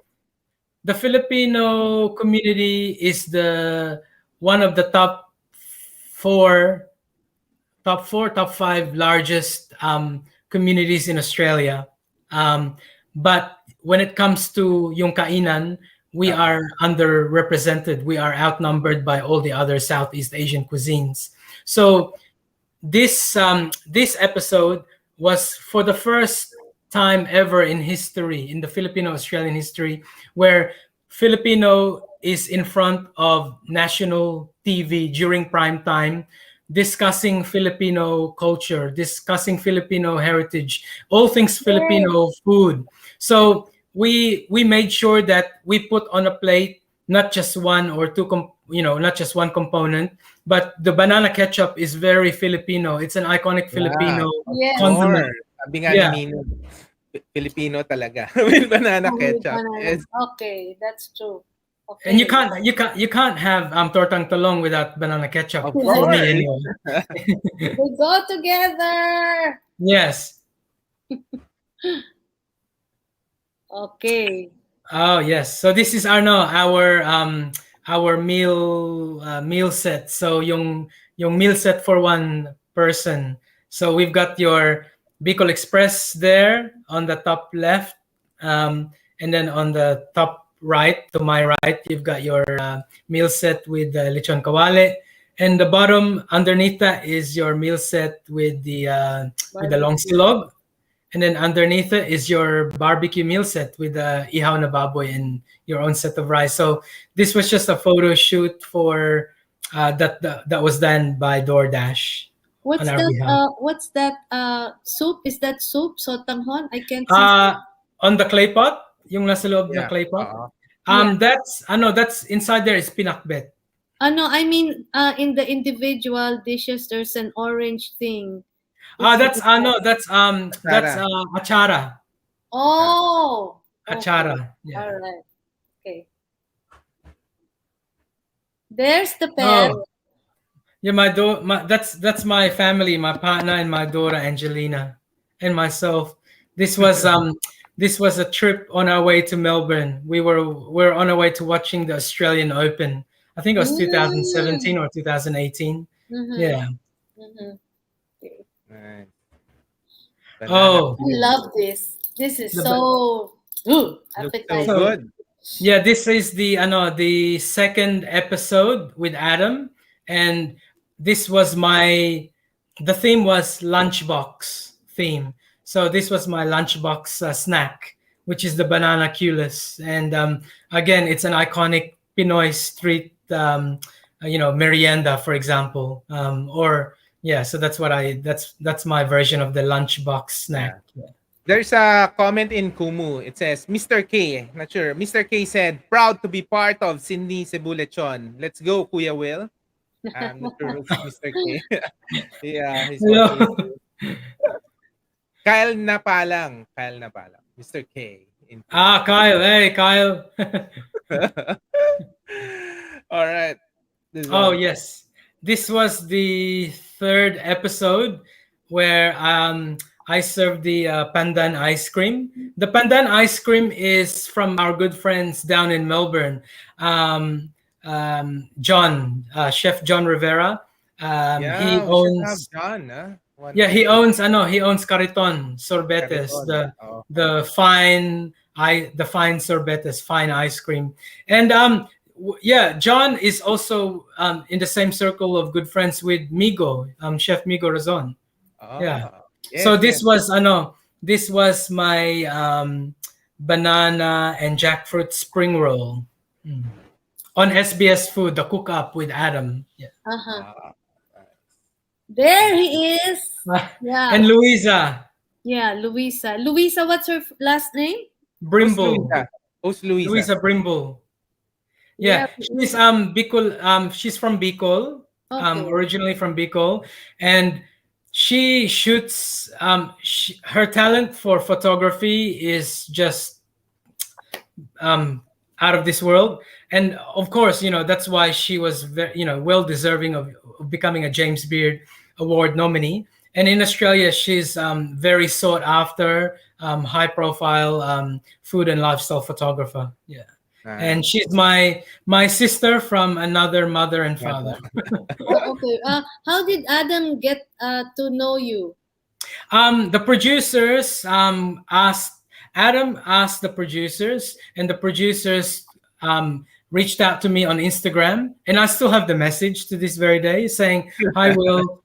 the Filipino community is the one of the top five largest communities in Australia. But when it comes to yung kainan, we are underrepresented. We are outnumbered by all the other Southeast Asian cuisines. So this episode was for the first time ever in history, in the Filipino-Australian history, where Filipino is in front of national TV during prime time, discussing Filipino culture, discussing Filipino heritage, all things Filipino food. So we made sure that we put on a plate not just one or two, not just one component, but the banana ketchup is very Filipino. It's an iconic Filipino Yes. condiment. Sabi nga ni Nino, Filipino talaga with banana ketchup. Yes. Okay, that's true. Okay. And you can't have tortang talong without banana ketchup. Of For course. me anyway. We go together. Yes. Okay. Oh yes. So this is our meal set. So yung meal set for one person. So we've got your Bicol Express there on the top left, and then on the top right to my right, you've got your meal set with the lechon kawale, and the bottom underneath that is your meal set with the long silog. And then underneath it is your barbecue meal set with the ihaw na baboy and your own set of rice. So this was just a photo shoot for that was done by DoorDash. What's on our that? behalf. What's that? Soup? Is that soup? Sotanghon? I can't see. On the clay pot, yung nasa loob na clay pot. That's inside there is pinakbet. No, I mean in the individual dishes, there's an orange thing. That's achara. Oh. Achara. Yeah. All right. Okay. There's the pet. Oh. Yeah, that's my family, my partner and my daughter Angelina, and myself. This was a trip on our way to Melbourne. We're on our way to watching the Australian Open. I think it was 2017 or 2018. Mm-hmm. Yeah. Mm-hmm. Nice. Oh, I love this. This is so appetizing. So good. Yeah, this is the second episode with Adam, and this was the theme was lunchbox theme. So this was my lunchbox snack which is the banana culus. And again, it's an iconic Pinoy street, merienda, for example. Or yeah, so that's my version of the lunchbox snack. Yeah. There's a comment in Kumu. It says, Mr. K, not sure. Mr. K said, proud to be part of Sydney Cebu Lechon. Let's go, Kuya Will. I'm not sure who's Mr. K. Yeah, he's watching. Hello. Kyle Napalang. Kyle Napalang. Mr. K. In Kyle. Hey, Kyle. All right. Oh, yes. This was the third episode where I served the pandan ice cream. The pandan ice cream is from our good friends down in Melbourne. John, Chef John Rivera. He we should have owns. John. Huh? Yeah, he owns. He owns Cariton Sorbetes, Cariton. the fine sorbetes, fine ice cream, and John is also in the same circle of good friends with Migo, Chef Migo Razon. Yeah. Yes, So this was my banana and jackfruit spring roll on SBS Food, the cook up with Adam. Yeah. There he is. Yeah. And Louisa. Yeah, Louisa. Louisa, what's her last name? Brimble. Who's Louisa? Louisa Brimble. Yeah, she's Bicol. She's from Bicol. Okay. Originally from Bicol, and she shoots. Her talent for photography is just out of this world, and of course, that's why she was very, well deserving of becoming a James Beard Award nominee. And in Australia, she's very sought after, high profile food and lifestyle photographer. Yeah. And she's my sister from another mother and father. Okay. How did Adam get to know you? The producers Adam asked the producers, and the producers reached out to me on Instagram, and I still have the message to this very day saying, "Hi, Will.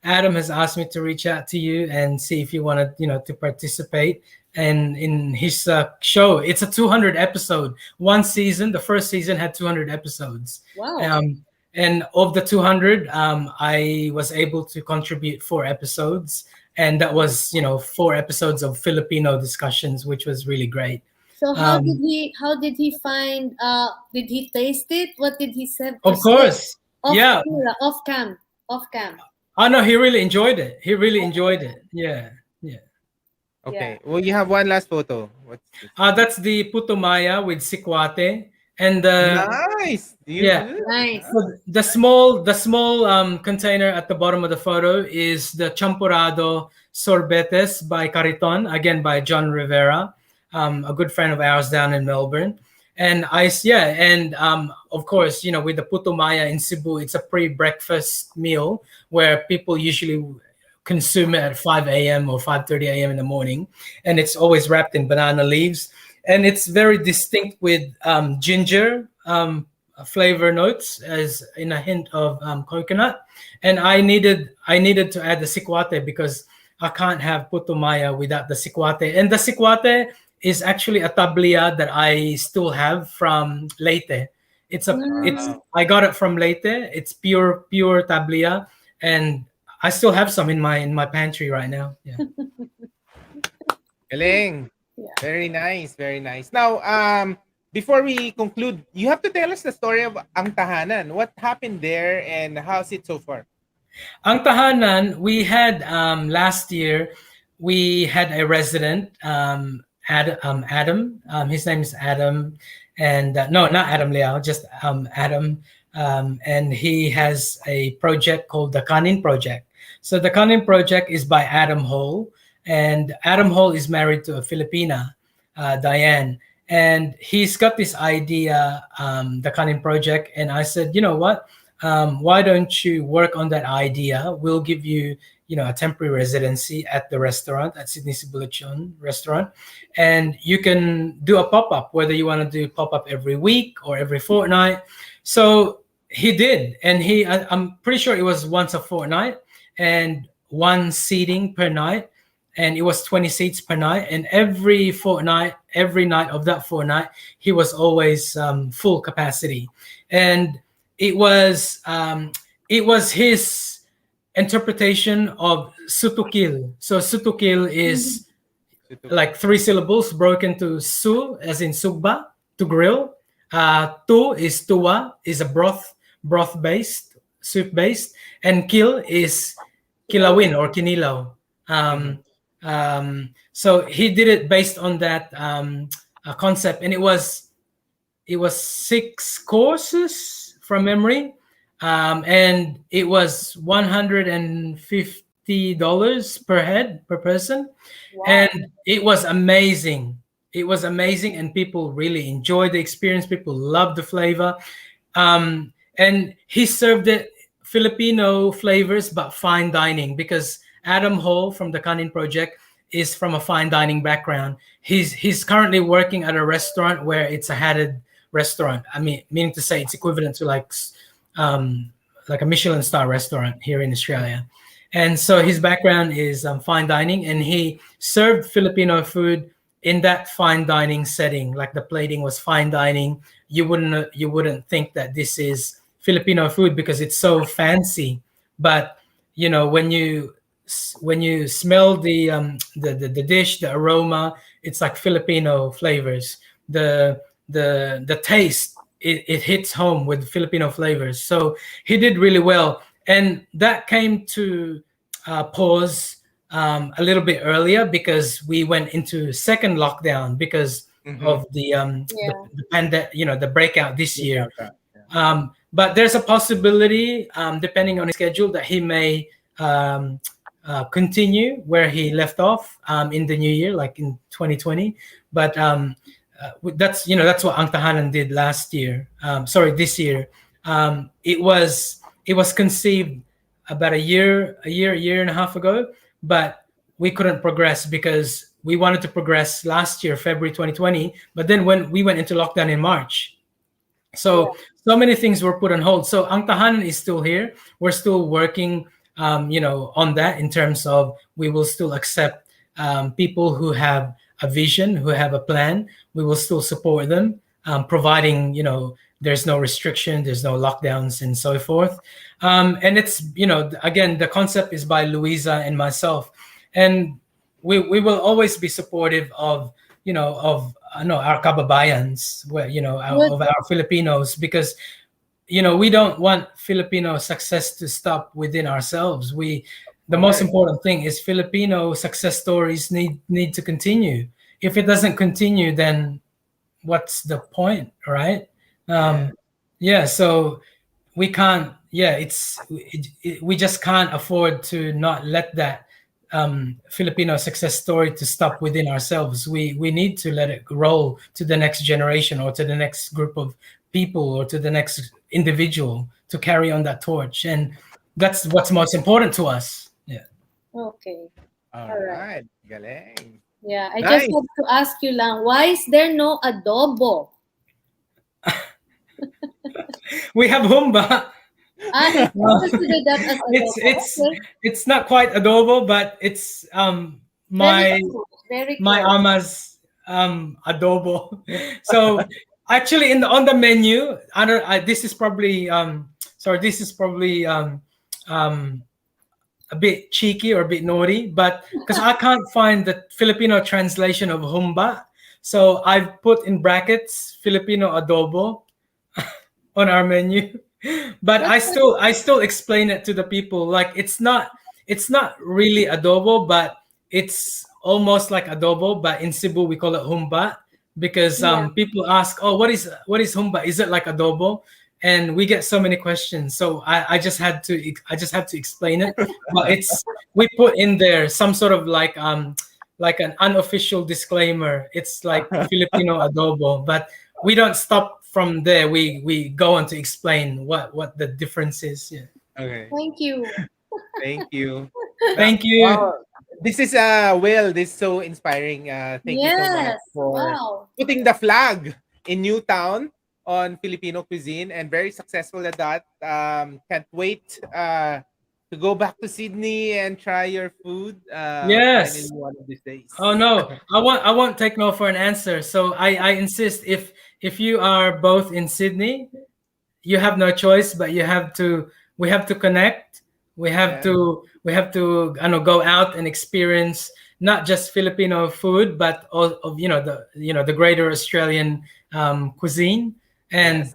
Adam has asked me to reach out to you and see if you wanted, to participate." And in his show, it's a 200 episode one season. The first season had 200 episodes. Wow. And of the 200, I was able to contribute 4 episodes, and that was 4 episodes of Filipino discussions, which was really great. So how did he find? Did he taste it? What did he say? Of course, yeah. Off cam. Oh no, he really enjoyed it. Yeah. Okay. Well, you have one last photo. What's this? That's the putumaya with sikwate, and nice. Nice. The small container at the bottom of the photo is the champurrado sorbetes by Cariton, again by John Rivera, a good friend of ours down in Melbourne. And of course, with the putumaya in Cebu, it's a pre-breakfast meal where people usually consume it at 5 a.m. or 5:30 a.m. in the morning, and it's always wrapped in banana leaves, and it's very distinct with ginger flavor notes, as in a hint of coconut. And I needed to add the sikwate because I can't have putumaya without the sikwate. And the sikwate is actually a tablia that I still have from Leyte. I got it from Leyte. It's pure tablia, and I still have some in my pantry right now. Yeah. Galing. Yeah. Very nice, very nice. Now, before we conclude, you have to tell us the story of Antahanan. What happened there, and how's it so far? Antahanan, we had last year. We had a resident, Adam. His name is Adam, and no, not Adam Liao, just Adam. And he has a project called the Kanin Project. So the Kanin Project is by Adam Hall, and Adam Hall is married to a Filipina, Diane, and he's got this idea, the Kanin Project. And I said, you know what? Why don't you work on that idea? We'll give you, a temporary residency at the restaurant, at Sydney Cebu Lechon restaurant, and you can do a pop-up, whether you want to do pop-up every week or every fortnight. So he did, and I'm pretty sure it was once a fortnight and 1 seating per night. and it was 20 seats per night. And every night of that fortnight, he was always full capacity. And it was his interpretation of sutukil. So sutukil is like 3 syllables broken to su, as in sugba, to grill. Tu is tuwa, is a broth based, soup based, and kil is kilawin or kinilaw. So he did it based on that concept, and it was 6 courses from memory, and it was $150 per head per person. Wow. And it was amazing. It was amazing, and people really enjoyed the experience. People loved the flavor, and he served it Filipino flavors, but fine dining, because Adam Hall from the Kanin Project is from a fine dining background. He's currently working at a restaurant where it's a hatted restaurant. I mean, meaning to say it's equivalent to like a Michelin star restaurant here in Australia. And so his background is fine dining, and he served Filipino food in that fine dining setting. Like the plating was fine dining. You wouldn't think that this is Filipino food because it's so fancy. But you know, when you smell the dish, the aroma, it's like Filipino flavors. The taste, it hits home with Filipino flavors. So he did really well, and that came to pause a little bit earlier because we went into second lockdown because of the the breakout this year. But there's a possibility, depending on his schedule, that he may continue where he left off in the new year, like in 2020. But that's what Antahanan did last year. This year. It was conceived about a year and a half ago, but we couldn't progress because we wanted to progress last year, February 2020. But then when we went into lockdown in March, so many things were put on hold. So Antahanan is still here. We're still working, on that in terms of we will still accept people who have a vision, who have a plan. We will still support them, providing, there's no restriction, there's no lockdowns and so forth. And it's, again, the concept is by Louisa and myself. And we will always be supportive of our kababayans, of our Filipinos, because we don't want Filipino success to stop within ourselves. The most important thing is Filipino success stories need to continue. If it doesn't continue, then what's the point, right? So we can't. We just can't afford to not let that Filipino success story to stop within ourselves. We need to let it roll to the next generation or to the next group of people or to the next individual to carry on that torch, and that's what's most important to us. Okay. All right. Galing. Yeah, I Nice. just have to ask you lang, why is there no adobo? We have humba. It's considered that as adobo. It's not quite adobo, but it's my very my close. ama's adobo. So actually on the menu, this is probably a bit cheeky or a bit naughty, but because I can't find the Filipino translation of humba, so I've put in brackets Filipino adobo on our menu. But I still explain it to the people, like it's not really adobo, but it's almost like adobo, but in Cebu we call it humba because people ask, oh, what is humba? Is it like adobo? And we get so many questions, so I just had to explain it. But we put in there some sort of like an unofficial disclaimer. It's like Filipino adobo, but we don't stop from there. We go on to explain what the difference is. Yeah. Okay. Thank you. Thank you. Thank you. Wow. This is Will. This is so inspiring. Thank you so much for putting the flag in Newtown on Filipino cuisine, and very successful at that. Can't wait to go back to Sydney and try your food finally Yes. one of these days. Oh no, I won't take no for an answer. So I insist, if you are both in Sydney, you have no choice, but we have to connect. Yeah. We have to, I know, go out and experience not just Filipino food, but all of, the greater Australian cuisine. And Yes.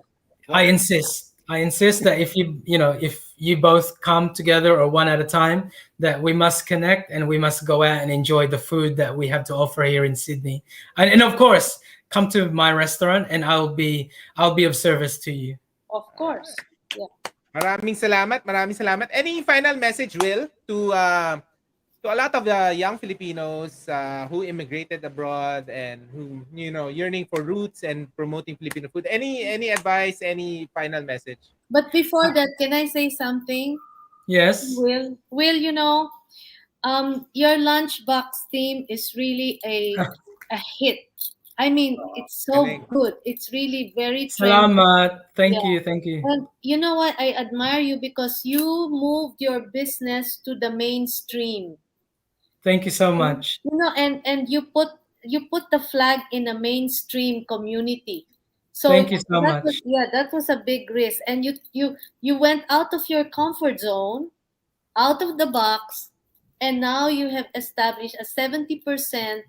Of I course. insist. I insist that if you both come together or one at a time, that we must connect and we must go out and enjoy the food that we have to offer here in Sydney. And of course, come to my restaurant and I'll be of service to you. Of course. Yeah. Maraming salamat. Maraming salamat. Any final message, Will, to a lot of the young Filipinos who immigrated abroad and who yearning for roots and promoting Filipino food? Any advice? Any final message? But before that, can I say something? Yes. Will, your lunchbox team is really a hit. I mean, it's so Galing. good. It's really very trendy. Salamat. Thank Yeah. you. Thank you. And you know what? I admire you because you moved your business to the mainstream. Thank you so much. And you put the flag in a mainstream community. So Thank you so that was, much. yeah, that was a big risk. And you went out of your comfort zone, out of the box, and now you have established a 70%,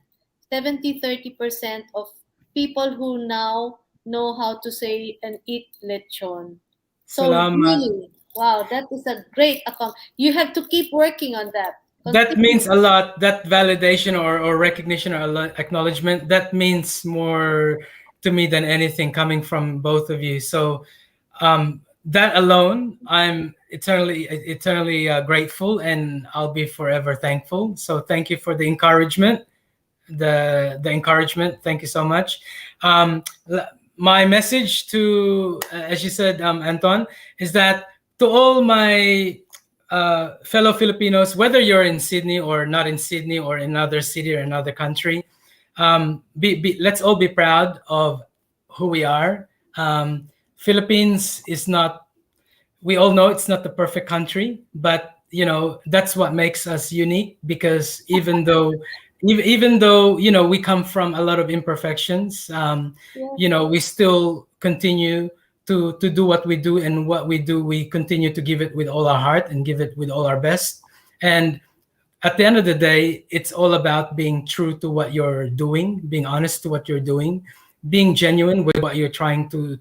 30% of people who now know how to say and eat lechon. So Salamat. really, wow, that is a great account. You have to keep working on that. That means a lot. That validation or recognition or acknowledgement, that means more to me than anything coming from both of you. So that alone, I'm eternally grateful, and I'll be forever thankful. So thank you for the encouragement. The encouragement. Thank you so much. My message to, as you said, Anton, is that to all my fellow Filipinos, whether you're in Sydney or not in Sydney or in another city or another country, let's all be proud of who we are. Philippines is not, we all know it's not the perfect country, but that's what makes us unique, because even though we come from a lot of imperfections, we still continue to do what we do, and what we do, we continue to give it with all our heart and give it with all our best. And at the end of the day, it's all about being true to what you're doing, being honest to what you're doing, being genuine with what you're trying to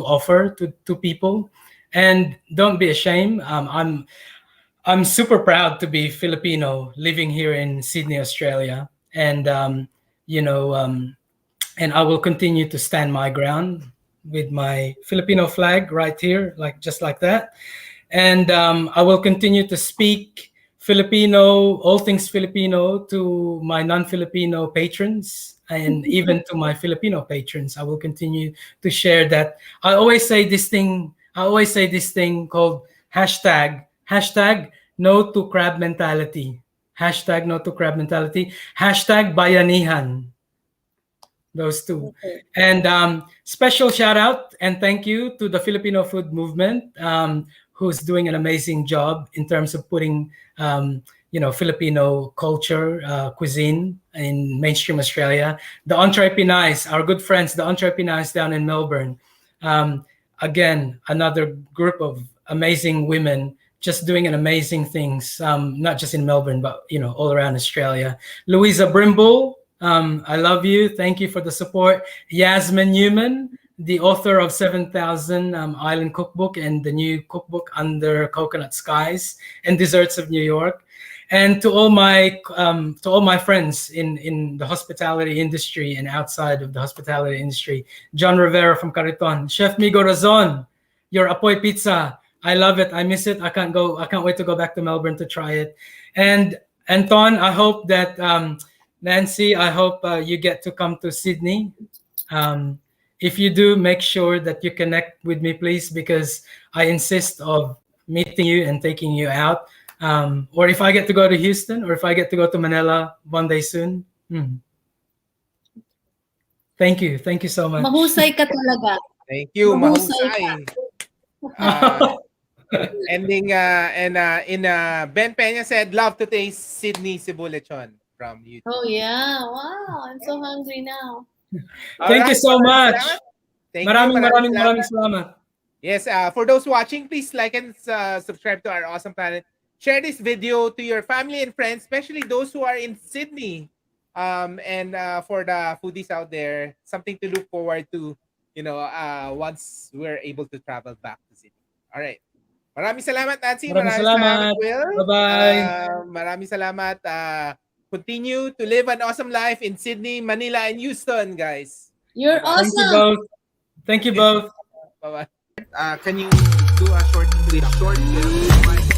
offer to people, and don't be ashamed. I'm super proud to be Filipino living here in Sydney, Australia, and and I will continue to stand my ground with my Filipino flag right here, just like that. And I will continue to speak Filipino, all things Filipino, to my non-Filipino patrons, and even to my Filipino patrons. I will continue to share that. I always say this thing called hashtag no to crab mentality. Hashtag no to crab mentality. Hashtag bayanihan. Those two. Okay. And special shout out and thank you to the Filipino Food Movement, who's doing an amazing job in terms of putting Filipino culture, cuisine in mainstream Australia. The Entree Pinays, our good friends, the Entree Pinays down in Melbourne. Again, another group of amazing women just doing an amazing things, not just in Melbourne, but all around Australia. Louisa Brimble, I love you. Thank you for the support. Yasmin Newman, the author of 7,000 Island Cookbook and the new cookbook Under Coconut Skies and Desserts of New York. And to all my friends in the hospitality industry and outside of the hospitality industry, John Rivera from Cariton, Chef Migo Razon, your Apoy Pizza, I love it. I miss it. I can't wait to go back to Melbourne to try it. And Anton, I hope that Nancy, I hope you get to come to Sydney. If you do, make sure that you connect with me, please, because I insist of meeting you and taking you out. Or if I get to go to Houston, or if I get to go to Manila one day soon. Thank you. Thank you so much. Mahusay ka talaga. Thank you, Mahusay Mahusay. Ending Ben Peña said, love to taste Sydney Cebu Lechon from YouTube. Oh yeah, wow! I'm so hungry now. Thank you Alright, so maraming much. salamat. Thank you, Maraming salamat. Yes, for those watching, please like and subscribe to our awesome planet. Share this video to your family and friends, especially those who are in Sydney. And for the foodies out there, something to look forward to, once we're able to travel back to Sydney. All right. Maraming salamat, Nancy. Maraming Maraming salamat, salamat. Will. Bye-bye. Maraming salamat. Continue to live an awesome life in Sydney, Manila, and Houston, guys. You're Thank you awesome. both. Thank you both. Bye-bye. Can you do a short film?